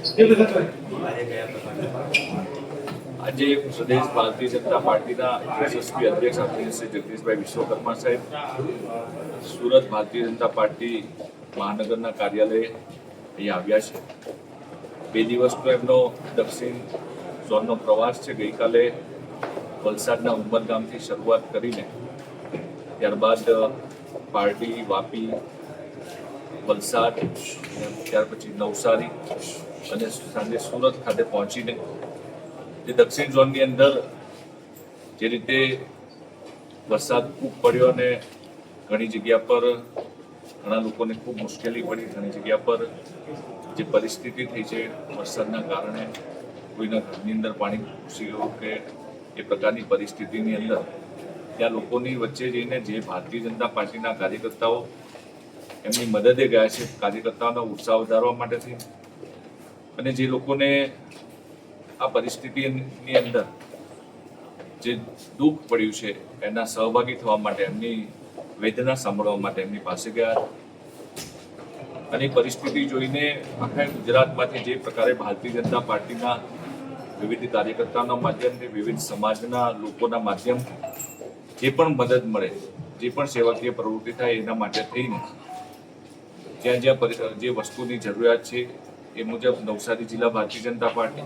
આજે પ્રદેશ ભારતીય જનતા પાર્ટીના યશસ્વી અધ્યક્ષ આદરણીય શ્રી જગદીશભાઈ વિશ્વકર્મા સાહેબ સુરત ભારતીય જનતા પાર્ટી મહાનગરના કાર્યાલયે અહીંયા આવ્યા છે. 2 દિવસનો એમનો દક્ષિણ ઝોનનો પ્રવાસ છે. ગઈકાલે વલસાડના ઉમરગામથી શરૂઆત કરીને ત્યારબાદ પારડી, વાપી, વલસાડ, ત્યાર પછી નવસારી અને સાંજે સુરત ખાતે પહોંચીને જે દક્ષિણ ઝોનની અંદર જે રીતે વરસાદ ખૂબ પડ્યો અને ઘણી જગ્યા પર ઘણા લોકોને ખૂબ મુશ્કેલી પડી, ઘણી જગ્યા પર જે પરિસ્થિતિ થઈ છે વરસાદના કારણે કોઈના ઘરની અંદર પાણી ઘૂસી ગયું કે એ પ્રકારની પરિસ્થિતિની અંદર ત્યાં લોકોની વચ્ચે જઈને જે ભારતીય જનતા પાર્ટીના કાર્યકર્તાઓ એમની મદદે ગયા છે, કાર્યકર્તાઓનો ઉત્સાહ વધારવા માટેથી અને જે લોકોને આ પરિસ્થિતિની અંદર જે દુઃખ પડ્યું છે એના સહભાગી થવા માટે, એમની વેદના સાંભળવા માટે એમની પાસે ગયા અને પરિસ્થિતિ જોઈને આખા ગુજરાતમાંથી જે પ્રકારે ભારતીય જનતા પાર્ટીના વિવિધ કાર્યકર્તાઓના માધ્યમથી, વિવિધ સમાજના લોકોના માધ્યમથી જે પણ મદદ મળે, જે પણ સેવાકીય પ્રવૃત્તિ થાય એના માટે થઈને જ્યાં જ્યાં જે વસ્તુની જરૂરિયાત છે એ મુજબ નવસારી જિલ્લા ભારતીય જનતા પાર્ટી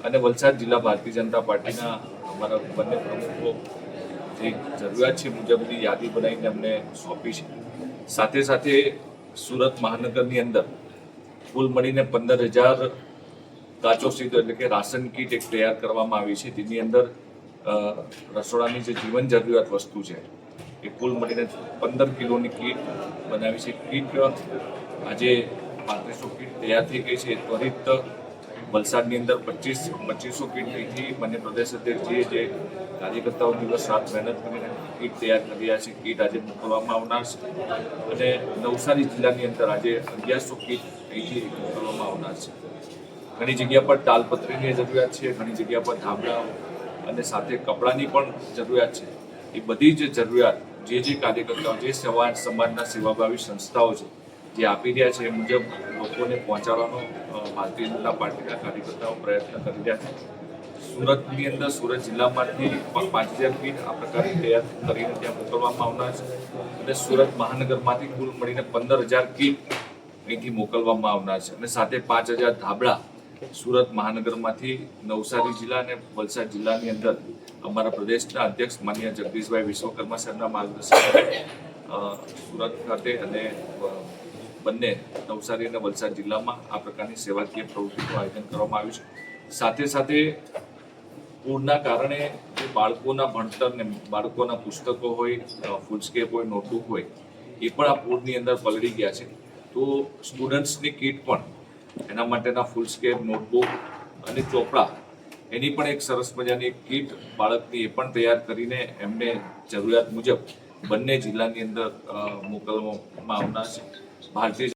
અને વલસાડ જિલ્લા ભારતીય જનતા પાર્ટીના અમારા બંને પ્રમુખો જે જરૂરિયાત છે મુજબની યાદી બનાવીને અમને સોંપી છે. સાથે સાથે સુરત મહાનગરની અંદર કુલ મળીને 15,000 કાચો સીધો એટલે કે રાશન કીટ એક તૈયાર કરવામાં આવી છે. જેની અંદર રસોડાની જે જીવન જરૂરિયાત વસ્તુ છે એ કુલ મળીને 15 કિલોની કીટ બનાવી છે. કીટ આજે 3500 કીટ તૈયાર થઈ ગઈ છે. ત્વરિત વલસાડની અંદર 2500 કીટ થઈથી બંને પ્રદેશ અધ્યક્ષજીએ જે કાર્યકર્તાઓ દિવસ રાત મહેનત કરીને કીટ તૈયાર કરી રહ્યા છે, કીટ આજે મોકલવામાં આવનાર છે અને નવસારી જિલ્લાની અંદર આજે 1100 કીટ અહીંથી મોકલવામાં આવનાર છે. ઘણી જગ્યા પર તાલપત્રીની જરૂરિયાત છે, ઘણી જગ્યા પર ધાબળા અને સાથે કપડાની પણ જરૂરિયાત છે. એ બધી જ જરૂરિયાત જે કાર્યકર્તાઓ, જે સમાજના સેવાભાવી સંસ્થાઓ છે જે આપી રહ્યા છે એ મુજબ લોકોને પહોંચાડવાનો ભારતીય જનતા પાર્ટીના કાર્યકર્તાઓ પ્રયત્ન કરી રહ્યા છે. સુરતની અંદર સુરત જિલ્લામાંથી 5,000 કીટ આ પ્રકારે તૈયાર કરીને ત્યાં મોકલવામાં આવનાર છે અને સુરત મહાનગરમાંથી કુલ મળીને 15,000 કીટ અહીંથી મોકલવામાં આવનાર છે અને સાથે 5,000 ધાબળા સુરત મહાનગરમાંથી નવસારી જિલ્લા અને વલસાડ જિલ્લાની અંદર અમારા પ્રદેશના અધ્યક્ષ માનનીય જગદીશભાઈ વિશ્વકર્મા સાહેબના માર્ગદર્શન સુરત ખાતે અને બંને નવસારી અને વલસાડ જિલ્લામાં આ પ્રકારની સેવાકીય પ્રવૃત્તિનું આયોજન કરવામાં આવ્યું છે. સાથે સાથે પૂરના કારણે જે બાળકોના ભણતરને, બાળકોના પુસ્તકો હોય, ફૂલસ્કેપ હોય, નોટબુક હોય એ પણ આ પૂરની અંદર પલળી ગયા છે. તો સ્ટુડન્ટ્સની કીટ પણ, એના માટેના ફૂલસ્કેપ, નોટબુક અને ચોપડા એની પણ એક સરસ મજાની કીટ બાળકની એ પણ તૈયાર કરીને એમને જરૂરિયાત મુજબ બંને જિલ્લાની અંદર મોકલવામાં આવનાર છે. ભારતીય